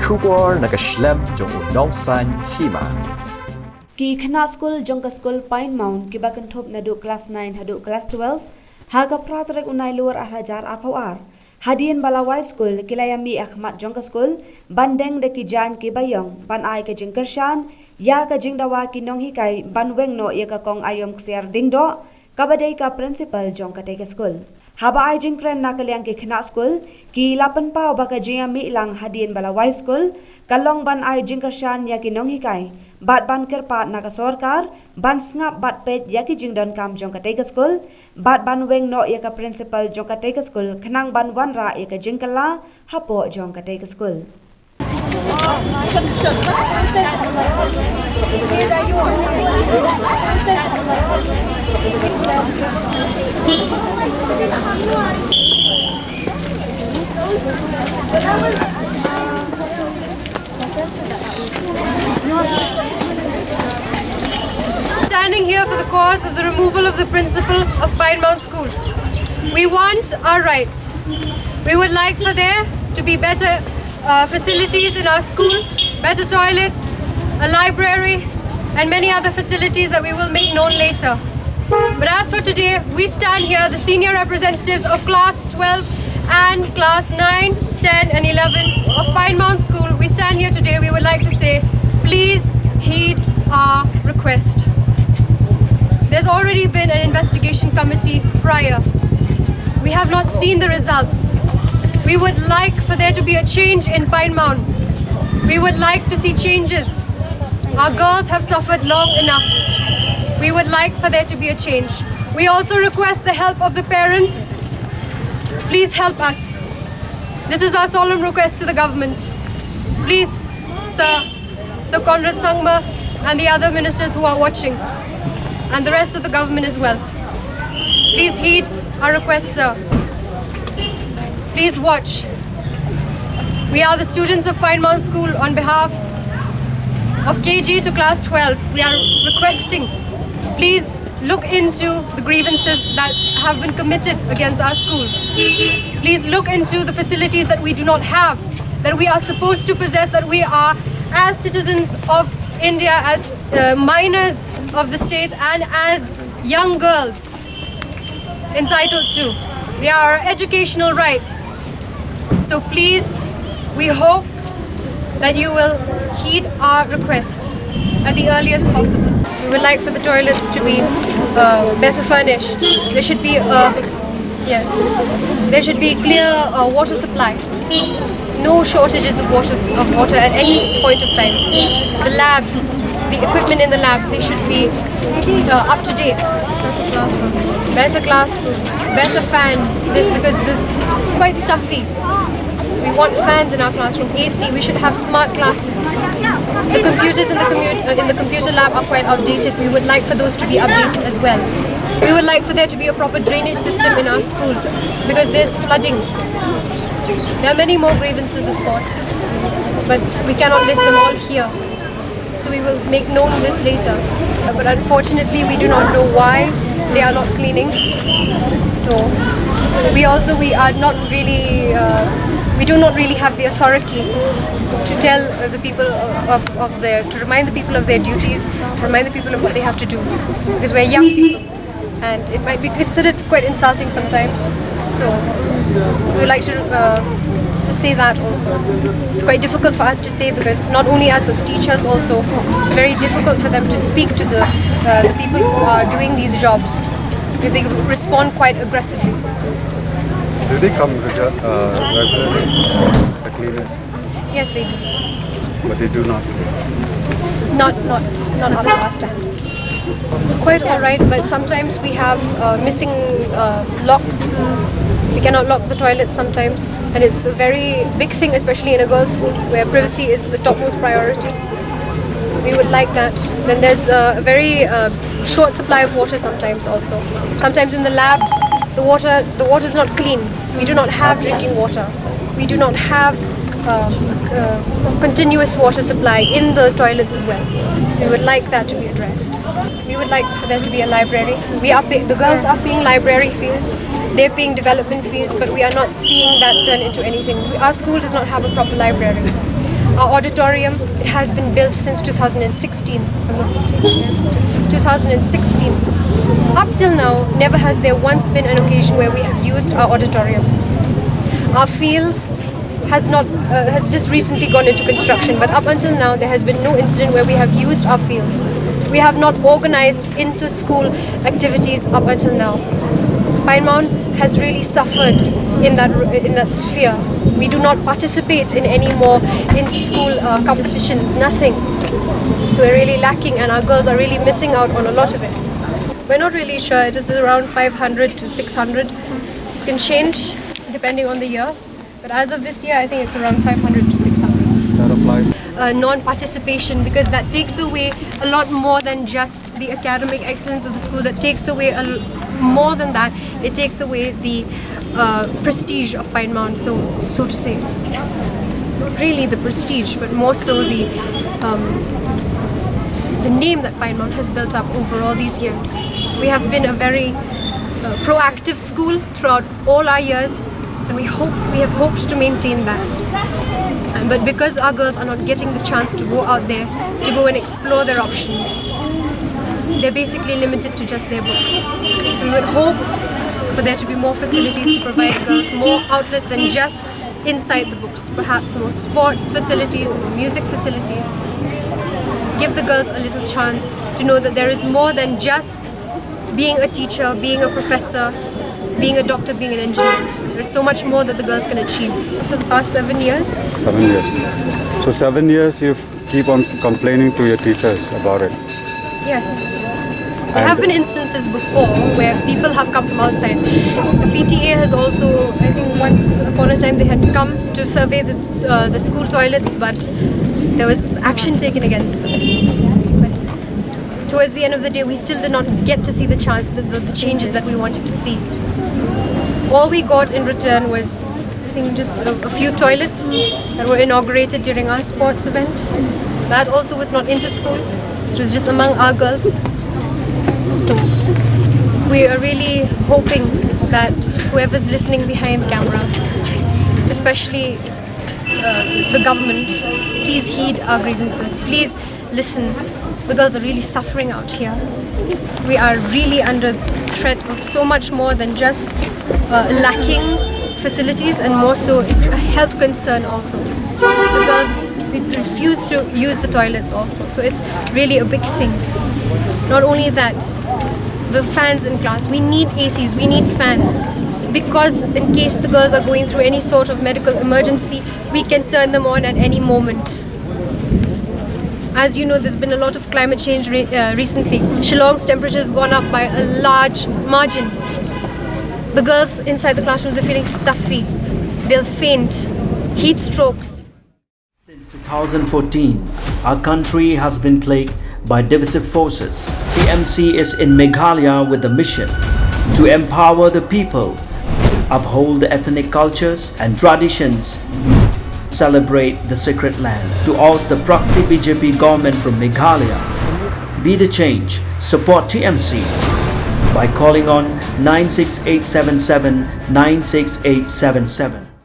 Shugor nakaslem jong unongsan Hima. Ki Khynnah Skul Jongka Skul Pine Mount ki bakan thop na du class 9 hadu class 12 haga pratrek unai luar hajar Hapoh Hadian balawai Skul kilayami Ahmad Jongka Skul bandeng de ki jan ki bayong ban ai ke Jingkylla ya ka jingdawa ki nong hikai ban weng no ya ka kong ayom ksiar dingdo kabadai ka principal Jongka Teke Skul haba ai jingkren na kalyang ki Khynnah Skul ki lapan pau baka jingami ilang hadian balawai Skul kalong ban ai Jingkylla ya ki nong hikai bat ban kerpat na ka sorkar ban ngap bat pet ya ki jingdon kam Jongka Teke Skul bat ban weng no ya ka principal Jongka Teke Skul khnang ban wan ra ya ka Jingkylla Hapoh Jongka Teke Skul. Standing here for the cause of the removal of the principal of Pine Mount School. We want our rights. We would like for there to be better facilities in our school, better toilets, a library, and many other facilities that we will make known later. But as for today, we stand here, the senior representatives of class 12 and class 9, 10 and 11 of Pine Mount School. We stand here today, we would like to say, please heed our request. There's already been an investigation committee prior. We have not seen the results. We would like for there to be a change in Pine Mount. We would like to see changes. Our girls have suffered long enough. We would like for there to be a change. We also request the help of the parents. Please help us. This is our solemn request to the government. Please, Sir Conrad Sangma and the other ministers who are watching, and the rest of the government as well. Please heed our request, sir. Please watch. We are the students of Pine Mount School. On behalf of KG to class 12, we are requesting, please look into the grievances that have been committed against our school. Please look into the facilities that we do not have, that we are supposed to possess, that we are as citizens of India, as minors of the state and as young girls entitled to. They are our educational rights. So please, we hope that you will heed our request at the earliest possible. We would like for the toilets to be better furnished. There should be there should be clear water supply. No shortages of water at any point of time. The labs, the equipment in the labs, they should be up to date. Better classrooms, better fans, because it's quite stuffy. We want fans in our classroom, AC. We should have smart classes. The computers in the computer lab are quite outdated. We would like for those to be updated as well. We would like for there to be a proper drainage system in our school, because there's flooding. There are many more grievances, of course, but we cannot list them all here. So we will make known this later. But unfortunately, we do not know why they are not cleaning. So we are not really, we do not really have the authority to tell the people to remind the people of their duties, to remind the people of what they have to do, because we're young people, and it might be considered quite insulting sometimes. So we would like to say that also. It's quite difficult for us to say, because not only us but the teachers also, it's very difficult for them to speak to the people who are doing these jobs, because they respond quite aggressively. Do they come regularly, the cleaners? Yes, they do. But they do not? Not up to our standard. Quite alright, but sometimes we have missing locks. We cannot lock the toilets sometimes, and it's a very big thing, especially in a girls' school where privacy is the topmost priority. We would like that. Then there's a very short supply of water sometimes also. Sometimes in the labs, the water is not clean. We do not have drinking water. We do not have continuous water supply in the toilets as well. So we would like that to be addressed. We would like for there to be a library. The girls are paying library fees. They're paying development fees, but we are not seeing that turn into anything. Our school does not have a proper library. Our auditorium, it has been built since 2016, if I'm not mistaken. 2016. Up till now, never has there once been an occasion where we have used our auditorium. Our field has just recently gone into construction, but up until now there has been no incident where we have used our fields. We have not organized inter-school activities up until now. Pine Mount has really suffered in that sphere. We do not participate in any more inter-school competitions, nothing. So we're really lacking, and our girls are really missing out on a lot of it. We're not really sure. It is around 500 to 600. It can change depending on the year. But as of this year, I think it's around 500 to 600. That applies. Non-participation, because that takes away a lot more than just the academic excellence of the school. That takes away more than that. It takes away the prestige of Pine Mount, so to say. Not really the prestige, but more so the name that Pine Mount has built up over all these years. We have been a very proactive school throughout all our years, and we have hoped to maintain that. But because our girls are not getting the chance to go out there, to go and explore their options, they're basically limited to just their books. So we would hope for there to be more facilities to provide girls more outlet than just inside the books. Perhaps more sports facilities, more music facilities. Give the girls a little chance to know that there is more than just being a teacher, being a professor, being a doctor, being an engineer. There's so much more that the girls can achieve. For the past 7 years. 7 years. So 7 years you keep on complaining to your teachers about it? Yes. There have been instances before where people have come from outside. So the PTA has also, I think once upon a time they had come to survey the school toilets, but there was action taken against them. But towards the end of the day, we still did not get to see the changes that we wanted to see. All we got in return was, I think, just a few toilets that were inaugurated during our sports event. That also was not inter-school. It was just among our girls. So we are really hoping that whoever's listening behind the camera, especially the government, please heed our grievances. Please listen. The girls are really suffering out here. We are really under threat of so much more than just lacking facilities, and more so it's a health concern also. The girls, they refuse to use the toilets also, so it's really a big thing. Not only that, the fans in class, we need ACs, we need fans, because in case the girls are going through any sort of medical emergency, we can turn them on at any moment. As you know, there's been a lot of climate change recently. Shillong's temperature has gone up by a large margin. The girls inside the classrooms are feeling stuffy. They'll faint. Heat strokes. Since 2014, our country has been plagued by divisive forces. TMC is in Meghalaya with the mission to empower the people, uphold the ethnic cultures and traditions, celebrate the sacred land. To oust the proxy BJP government from Meghalaya, be the change, support TMC by calling on 96877 96877.